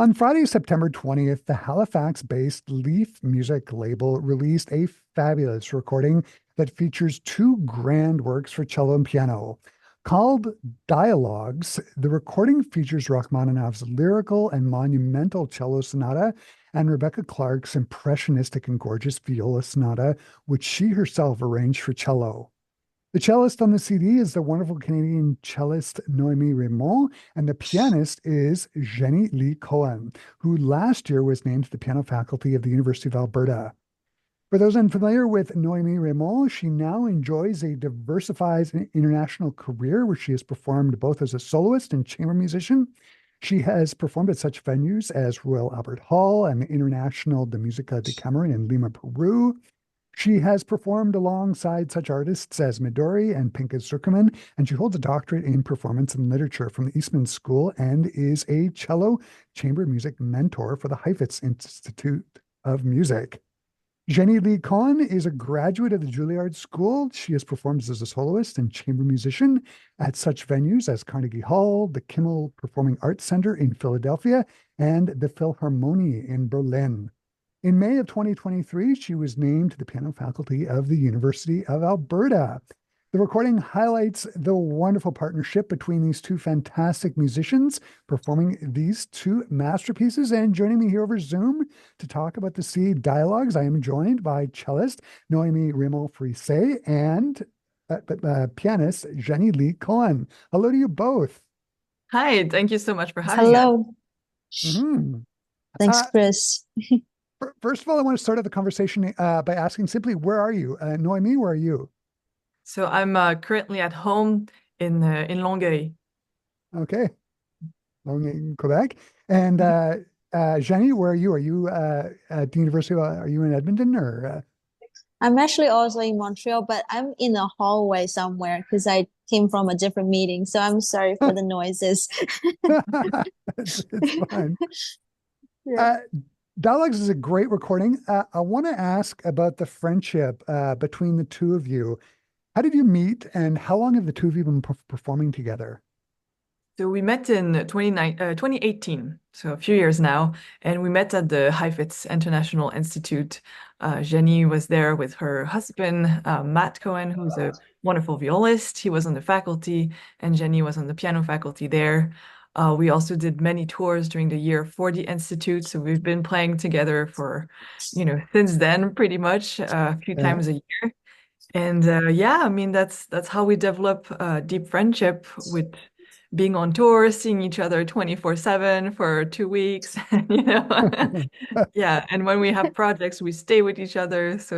On Friday, September 20th, the Halifax-based Leaf music label released a fabulous recording that features two grand works for cello and piano. Called Dialogues, the recording features Rachmaninoff's lyrical and monumental cello sonata and Rebecca Clark's impressionistic and gorgeous viola sonata, which she herself arranged for cello. The cellist on the CD is the wonderful Canadian cellist Noémie Raymond, and the pianist is Zhenni Li-Cohen, who last year was named to the piano faculty of the University of Alberta. For those unfamiliar with Noémie Raymond, she now enjoys a diversified international career where she has performed both as a soloist and chamber musician. She has performed at such venues as Royal Albert Hall and the International de Musica de Cameron in Lima, Peru. She has performed alongside such artists as Midori and Pinka Zuckerman, and she holds a doctorate in performance and literature from the Eastman School and is a cello chamber music mentor for the Heifetz Institute of Music. Zhenni Li-Cohen is a graduate of the Juilliard School. She has performed as a soloist and chamber musician at such venues as Carnegie Hall, the Kimmel Performing Arts Center in Philadelphia, and the Philharmonie in Berlin. In May of 2023, she was named to the piano faculty of the University of Alberta. The recording highlights the wonderful partnership between these two fantastic musicians performing these two masterpieces. And joining me here over Zoom to talk about the CD Dialogues, I am joined by cellist Noémie Raymond and pianist Zhenni Li-Cohen. Hello to you both. Hi, thank you so much for having us. Hello. Mhm. Thanks, Uh, Chris. First of all, I want to start out the conversation by asking simply, where are you? Noémie, where are you? So I'm currently at home in Longueuil. Okay, long in Quebec. And Mhm. Zhenni, where are you? Are you at the University of, are you in Edmonton or? I'm actually also in Montreal, but I'm in a hallway somewhere because I came from a different meeting. So I'm sorry for the noises. It's fine. Yeah. Uh, Dialogues is a great recording. I want to ask about the friendship between the two of you. How did you meet, and how long have the two of you been performing together? So we met in 2018, so a few years now, and we met at the Heifetz International Institute. Zhenni was there with her husband, Matt Cohen, who's a wonderful violist. He was on the faculty, and Zhenni was on the piano faculty there. We also did many tours during the year for the institute, so we've been playing together for, since then, pretty much a few Yeah. times a year. And yeah, I mean that's how we develop a deep friendship with being on tour, seeing each other 24/7 for 2 weeks, you know. Yeah, and when we have projects, we stay with each other. So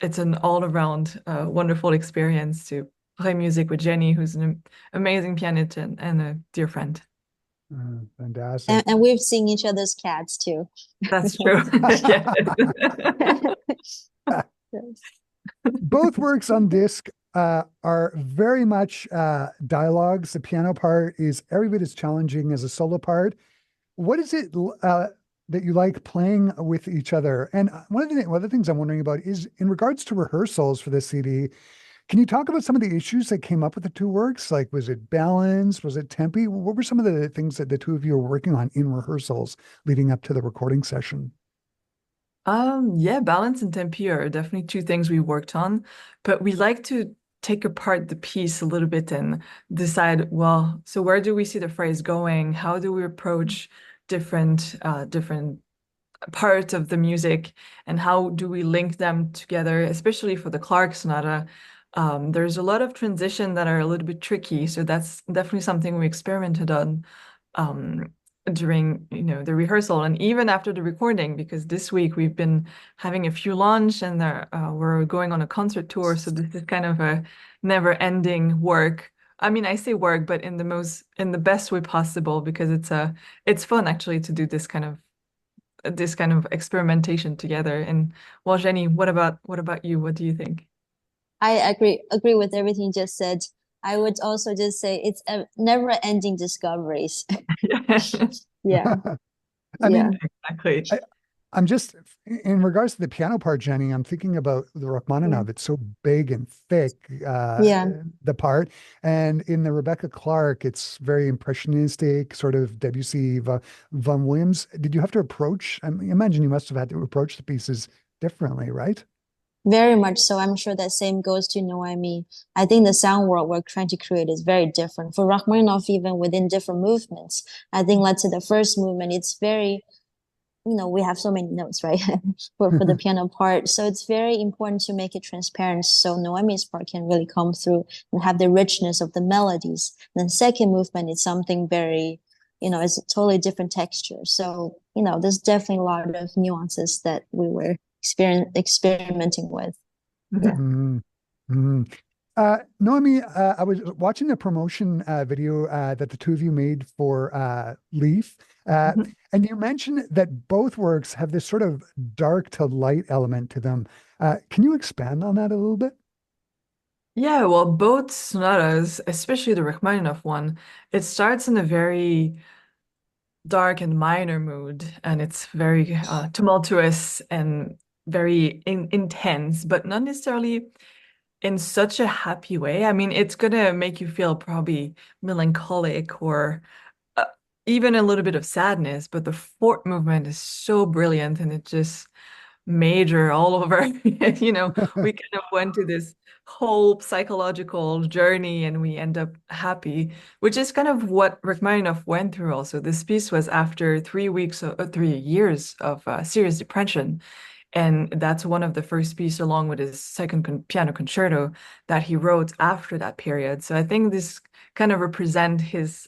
it's an all around wonderful experience to play music with Jenny, who's an amazing pianist and a dear friend. Fantastic. And we've seen each other's cats too. That's true. Yes. Yes. Both works on disc are very much dialogues. The piano part is every bit as challenging as a solo part. What is it that you like playing with each other? And one of the things I'm wondering about is in regards to rehearsals for this CD, can you talk about some of the issues that came up with the two works? Like, was it balance? Was it tempi? What were some of the things that the two of you were working on in rehearsals leading up to the recording session? Yeah, balance and tempi are definitely two things we worked on, but we like to take apart the piece a little bit and decide, well, so where do we see the phrase going? How do we approach different parts of the music, and how do we link them together, especially for the Clark Sonata? There's a lot of transition that are a little bit tricky, so that's definitely something we experimented on. Um, During the rehearsal and even after the recording, because this week we've been having a few launch and we're going on a concert tour, so this is kind of a never-ending work. I mean, I say work, but in the best way possible, because it's fun actually to do this kind of experimentation together. And well, Jenny, what about you? What do you think? I agree with everything you just said. I would also just say it's a never-ending discoveries. Yeah, I yeah. mean, Exactly. I'm just in regards to the piano part, Jenny, I'm thinking about the Yeah. Rachmaninoff. It's so big and thick, Yeah. the part. And in the Rebecca Clark, it's very impressionistic, sort of Debussy, Vaughan Williams. Did you have to approach, I imagine you must have had to approach the pieces differently, right? Very much so. I'm sure that same goes to Noemi. I think the sound world we're trying to create is very different. For Rachmaninoff, even within different movements, I think let's say the first movement, it's very, we have so many notes, right? For the piano part. So it's very important to make it transparent so Noemi's part can really come through and have the richness of the melodies. And then second movement is something very, it's a totally different texture. So, there's definitely a lot of nuances that we were experimenting with. Yeah. Mhm. Mm, mm. Noemi, I was watching the promotion video that the two of you made for Leaf, uh, Mhm. and you mentioned that both works have this sort of dark to light element to them. Can you expand on that a little bit? Yeah, well, both sonatas, especially the Rachmaninoff one, it starts in a very dark and minor mood, and it's very tumultuous and very intense, but not necessarily in such a happy way. I mean, it's gonna make you feel probably melancholic or uh, even a little bit of sadness, but the fourth movement is so brilliant and it just major all over. We kind of went to this whole psychological journey and we end up happy, which is kind of what Rachmaninoff went through also. This piece was after 3 weeks or 3 years of serious depression. And that's one of the first pieces, along with his second piano concerto, that he wrote after that period. So I think this kind of represent his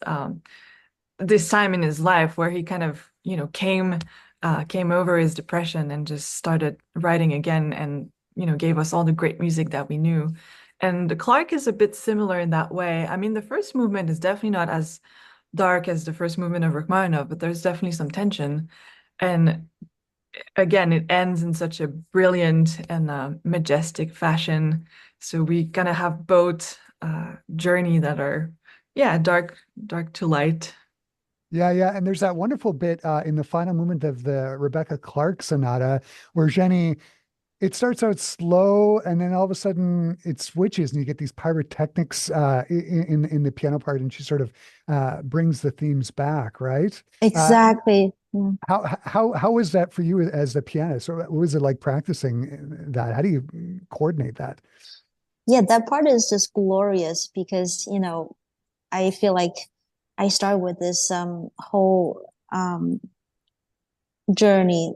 this time in his life where he kind of, came over his depression and just started writing again and, gave us all the great music that we knew. And the Clark is a bit similar in that way. I mean, the first movement is definitely not as dark as the first movement of Rachmaninoff, but there's definitely some tension. And again, it ends in such a brilliant and majestic fashion. So we kind of have both journey that are, yeah, dark to light. Yeah, yeah. And there's that wonderful bit in the final movement of the Rebecca Clark sonata where Jenny, it starts out slow and then all of a sudden it switches and you get these pyrotechnics in the piano part and she sort of brings the themes back, right? Uh, Exactly. Yeah. how was that for you as a pianist? Or what was it like practicing that? How do you coordinate that? Yeah, that part is just glorious because, I feel like I start with this whole journey,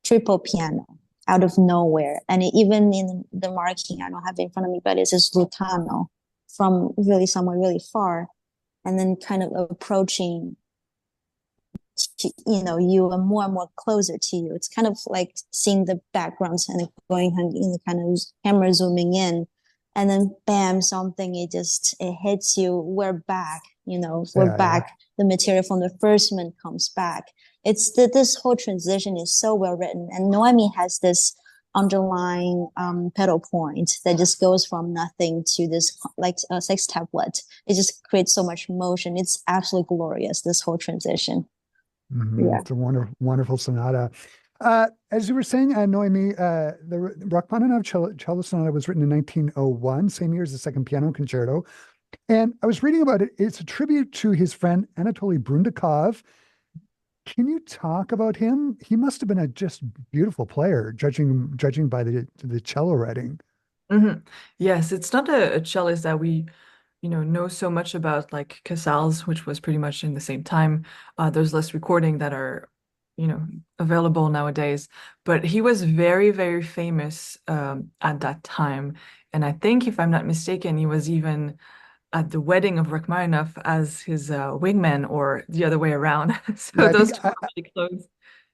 triple piano out of nowhere. And even in the marking, I don't have it in front of me, but it's this Rutano from really somewhere really far. And then kind of approaching, you are more and more closer to you. It's kind of like seeing the backgrounds and going in the kind of camera zooming in. And then bam, something, it hits you. We're back, we're Yeah, yeah. back. The material from the first one comes back. This whole transition is so well written, and Noemi has this underlying pedal point that just goes from nothing to this like a sextuplet. It just creates so much motion. It's absolutely glorious. This whole transition. Yeah. It's a wonderful sonata. As you were saying, Noemi, the Rachmaninoff cello sonata was written in 1901, same year as the second piano concerto. And I was reading about it. It's a tribute to his friend Anatoly Brundakov. Can you talk about him? He must have been a just beautiful player, judging by the cello writing. Hmm. Yes, it's not a cellist that we, know so much about like Casals, which was pretty much in the same time. There's less recording that are, you know, available nowadays. But he was very, very famous at that time. And I think, if I'm not mistaken, he was even at the wedding of Rachmaninoff as his wingman or the other way around. Yeah, So those two were really close.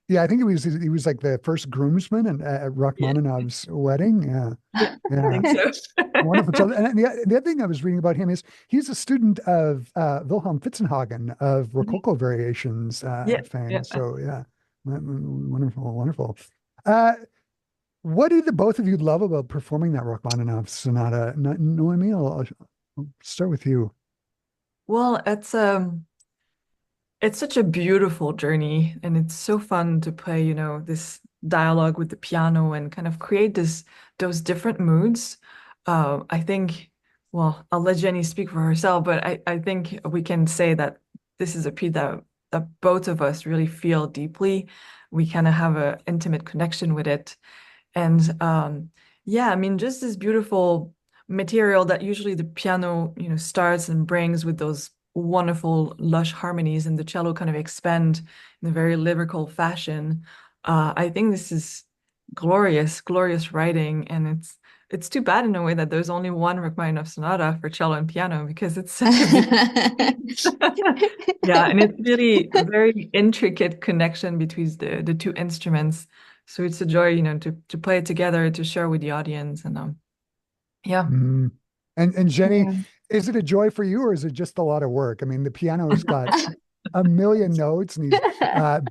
yeah, I think he was like the first groomsman at Yeah, Rachmaninoff's wedding. Yeah, yeah, I yeah. think so. Wonderful. So, and the other thing I was reading about him is he's a student of Wilhelm Fitzenhagen of Mhm. Rococo Variations Yeah, fame. yeah. So, yeah, wonderful, wonderful. Uh, what do the both of you love about performing that Rachmaninoff sonata? Noemi, I'll start with you. Well, it's such a beautiful journey and it's so fun to play, this dialogue with the piano and kind of create those different moods. I think, well, I'll let Zhenni speak for herself, but I think we can say that this is a piece that both of us really feel deeply. We kind of have an intimate connection with it. And yeah, I mean, just this beautiful material that usually the piano, starts and brings with those wonderful lush harmonies, and the cello kind of expand in a very lyrical fashion. I think this is glorious, glorious writing, and it's too bad in a way that there's only one Rachmaninoff sonata for cello and piano because it's such a beautiful yeah, and it's really a very intricate connection between the two instruments. So it's a joy, to play it together, to share with the audience, and yeah. Mm. And Zhenni, Yeah. is it a joy for you or is it just a lot of work? I mean, the piano's got a million notes and these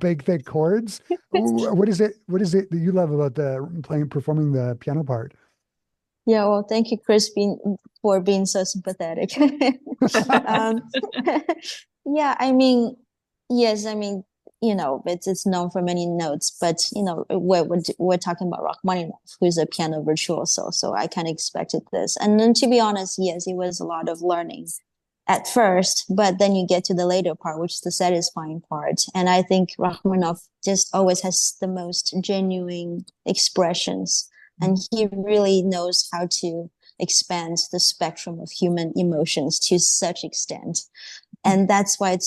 big thick chords. What is it? What is it that you love about the performing the piano part? Yeah, well, thank you, Chris, for being so sympathetic. Um, yeah, I mean, yes, I mean, it's known for many notes, but we're talking about Rachmaninoff, who's a piano virtuoso, so I kind of expected this. And then, to be honest, yes, it was a lot of learning at first, but then you get to the later part, which is the satisfying part. And I think Rachmaninoff just always has the most genuine expressions, and he really knows how to expand the spectrum of human emotions to such extent. And that's why it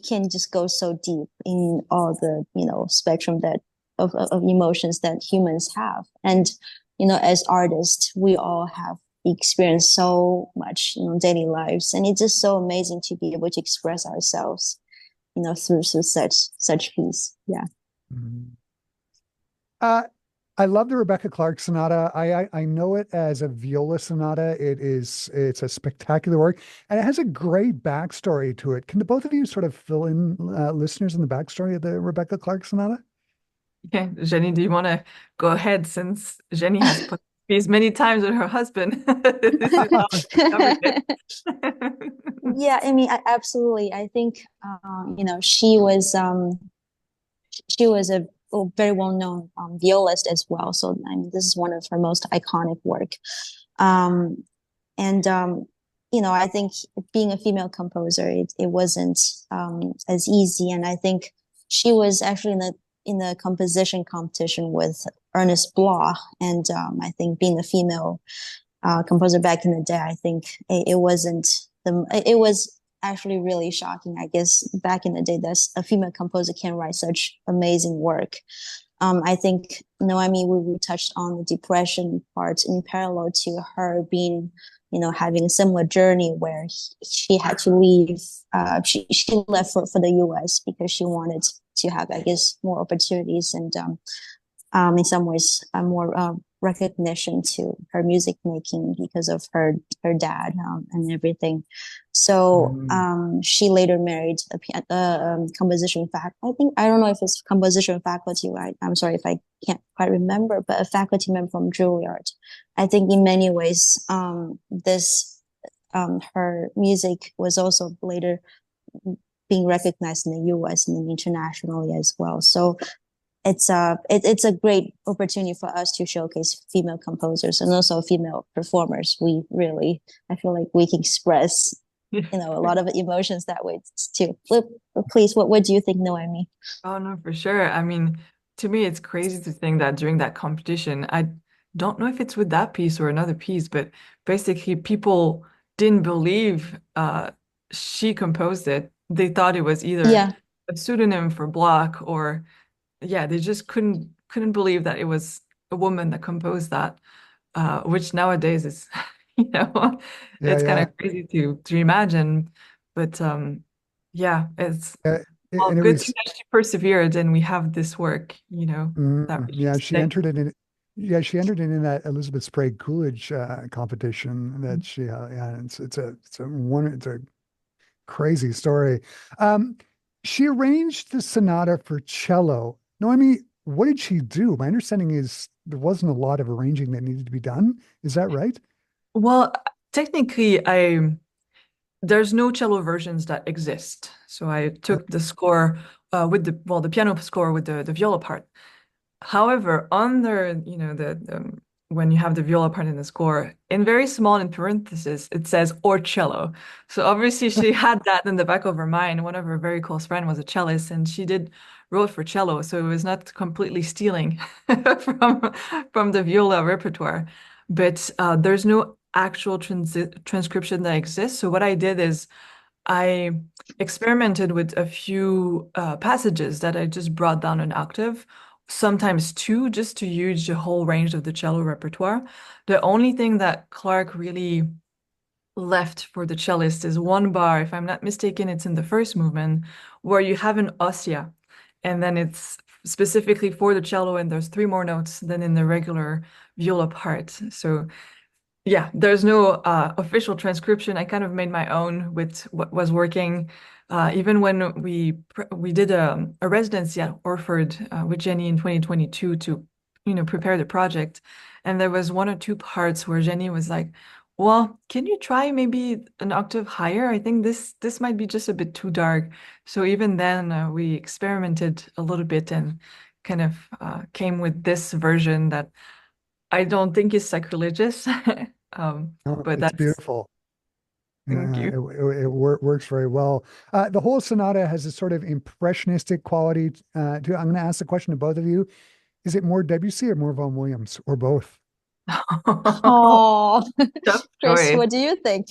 can just go so deep in all the spectrum that of emotions that humans have. And as artists, we all have experienced so much daily lives, and it's just so amazing to be able to express ourselves through such piece. Yeah. Mhm. Uh, I love the Rebecca Clark sonata. I know it as a viola sonata. It's a spectacular work, and it has a great backstory to it. Can the both of you sort of fill in listeners in the backstory of the Rebecca Clark sonata? Okay, Zhenni, do you want to go ahead since Zhenni has put these many times with her husband? This is how she covered it. Yeah, I mean, absolutely. I think she was a very well-known violist as well. So I mean, this is one of her most iconic work. Um, and I think being a female composer, it wasn't as easy. And I think she was actually in the composition competition with Ernest Bloch, and I think being a female composer back in the day, I think it wasn't it was actually really shocking. I guess back in the day, that a female composer can write such amazing work. I think Noémie, we touched on the depression part in parallel to her being, having a similar journey where she had to leave. She left for the U.S. because she wanted to have, I guess, more opportunities and in some ways, more recognition to her music making because of her dad and everything. So Mm. she later married a composition faculty. I think I don't know if it's composition faculty, right? I'm sorry if I can't quite remember, but a faculty member from Juilliard. I think in many ways, this her music was also later being recognized in the U.S. and internationally as well. So it's a great opportunity for us to showcase female composers and also female performers. I feel like we can express a lot of emotions that way too. Please, what do you think, Noémie? Oh no, for sure. I mean, to me, it's crazy to think that during that competition, I don't know if it's with that piece or another piece, but basically people didn't believe she composed it. They thought it was either Yeah, a pseudonym for Bloch or yeah, they just couldn't believe that it was a woman that composed that, which nowadays is, Yeah, it's kind yeah. of crazy to imagine. But yeah, it's Uh, well and it good to was that she persevered and we have this work, that yeah, released. Thank she entered it in that Elizabeth Sprague Coolidge competition you. that she yeah, it's a crazy story. Um, she arranged the sonata for cello. No, I mean, what did she do? My understanding is there wasn't a lot of arranging that needed to be done. Is that right? Well, technically, there's no cello versions that exist. So I took the score with the piano score with the viola part. However, under, when you have the viola part in the score, in very small in parentheses, it says or cello. So obviously she had that in the back of her mind. One of her very close friend was a cellist, and she did wrote for cello, so it was not completely stealing from the viola repertoire. But there's no actual transcription that exists. So what I did is I experimented with a few passages that I just brought down an octave, sometimes two, just to use the whole range of the cello repertoire. The only thing that Clark really left for the cellist is one bar, if I'm not mistaken, it's in the first movement, where you have an ossia, and then it's specifically for the cello, and there's three more notes than in the regular viola part. So yeah, there's no official transcription. I kind of made my own with what was working. Even when we did a residency at Orford with Zhenni in 2022 to, prepare the project, and there was one or two parts where Zhenni was like, "Well, can you try maybe an octave higher? I think this might be just a bit too dark." So even then, we experimented a little bit and kind of came with this version that I don't think is sacrilegious. Oh, But it's that's beautiful. thank Yeah, you. works very well. The whole sonata has a sort of impressionistic quality I'm going to ask the question to both of you. Is it more Debussy or more Vaughan Williams or both? Oh, Tough Chris, choice. what do you think?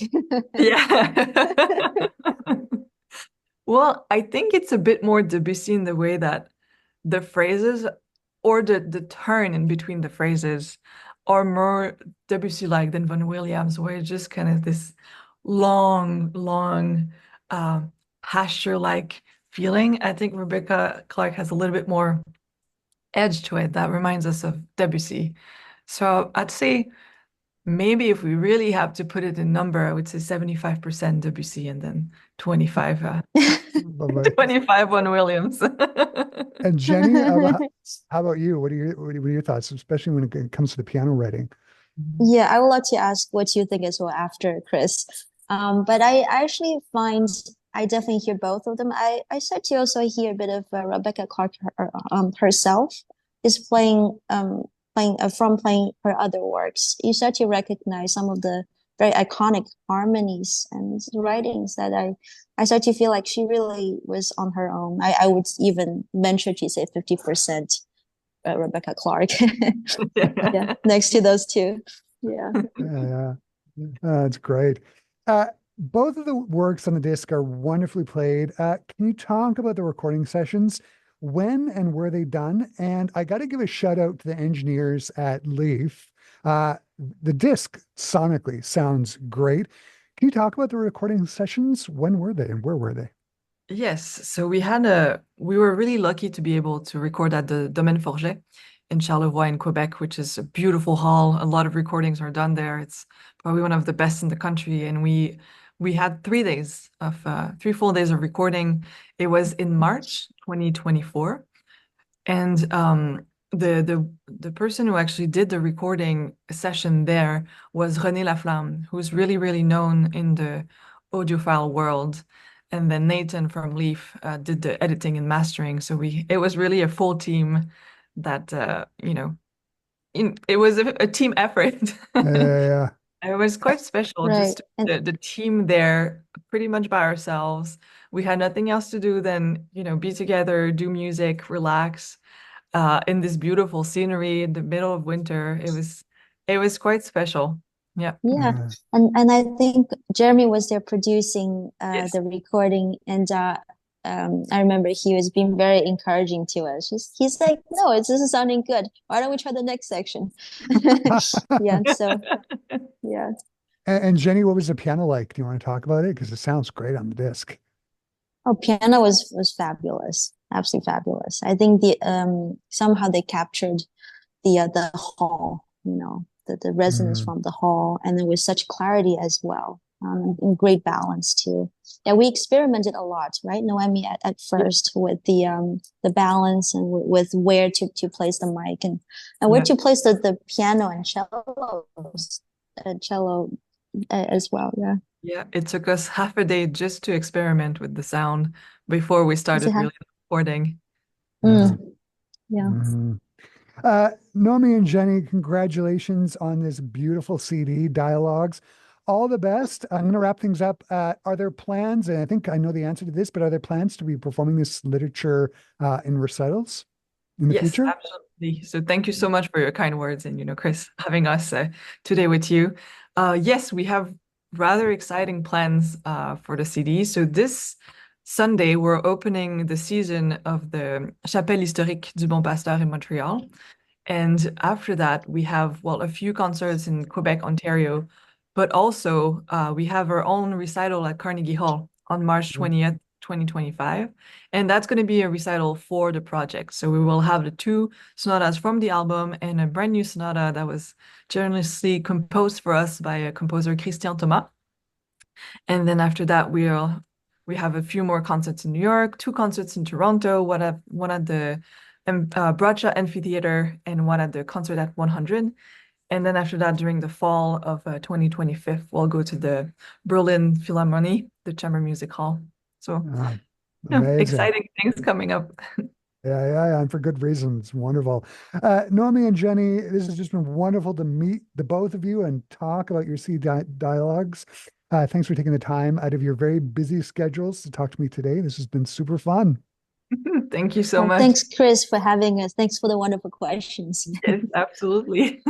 Yeah. Well, I think it's a bit more Debussy in the way that the phrases or the turn in between the phrases are more Debussy-like than Vaughan Williams, where it's just kind of this long, uh, pasture-like feeling. I think Rebecca Clark has a little bit more edge to it that reminds us of Debussy. So I'd say maybe if we really have to put it in number, I would say 75% Debussy and then 25, Bye-bye. 25 Vaughan Williams. And Jenny, how about you? What are your thoughts, especially when it comes to the piano writing? Yeah, I would like to ask what you think as well after Chris. But I actually find I definitely hear both of them. I start to also hear a bit of Rebecca Clark herself is playing her other works. You start to recognize some of the very iconic harmonies and writings that I start to feel like she really was on her own. I would even venture to say 50% Rebecca Clark. Yeah, next to those two. Yeah. Yeah, that's great. Both of the works on the disc are wonderfully played. Can you talk about the recording sessions? When and where they done? And I got to give a shout out to the engineers at Leaf. Uh, the disc sonically sounds great. Can you talk about the recording sessions? When were they and where were they? Yes, so we were really lucky to be able to record at the Domaine Forget in Charlevoix in Quebec, which is a beautiful hall. A lot of recordings are done there. It's probably one of the best in the country. And we had 3 days of 3 full days of recording. It was in March 2024. And the person who actually did the recording session there was René Laflamme, who's really, really known in the audiophile world. And then Nathan from Leaf did the editing and mastering. So it was really a full team that it was a team effort. Yeah. It was quite special, Right. just And the team there pretty much by ourselves. We had nothing else to do than, be together, do music, relax in this beautiful scenery in the middle of winter. It was quite special. Yeah. yeah, Yeah. and I think Jeremy was there producing Yes. the recording, and I remember he was being very encouraging to us. He's like, "No, this is sounding good. Why don't we try the next section?" Yeah, so yeah. And Jenny, what was the piano like? Do you want to talk about it? Because it sounds great on the disc. Oh, piano was fabulous, absolutely fabulous. I think somehow they captured the hall, the resonance Mm. from the hall, and then with such clarity as well, and great balance too. Yeah, we experimented a lot, right, Noemi, at Yeah. first with the balance and with where to place the mic and where Yeah. to place the piano and cello as well. Yeah, Yeah. It took us half a day just to experiment with the sound before we is it started really recording. Yeah. Mm, yeah. Mhm. Noémie and Zhenni, congratulations on this beautiful CD, Dialogues. All the best. I'm going to wrap things up. Are there plans, and I think I know the answer to this, but are there plans to be performing this literature in recitals in the Yes, future? absolutely. So thank you so much for your kind words and, Chris, having us today with you. Yes, we have rather exciting plans for the CD. So this Sunday, we're opening the season of the Chapelle Historique du Bon Pasteur in Montreal. And after that, we have, well, a few concerts in Quebec, Ontario, but also we have our own recital at Carnegie Hall on March 20th, 2025. And that's going to be a recital for the project. So we will have the two sonatas from the album and a brand new sonata that was generously composed for us by a composer, Christian Thomas. And then after that, we have a few more concerts in New York, two concerts in Toronto, one at the Bradshaw Amphitheater and one at the Concert at 100. And then after that, during the fall of 2025, we'll go to the Berlin Philharmonie, the Chamber Music Hall. So, Amazing. exciting things coming up. Yeah, and for good reasons. Wonderful. Noémie and Zhenni, this has just been wonderful to meet the both of you and talk about your dialogues. Thanks for taking the time out of your very busy schedules to talk to me today. This has been super fun. Thank you so Oh, much. thanks, Chris, for having us. Thanks for the wonderful questions. Yes, absolutely.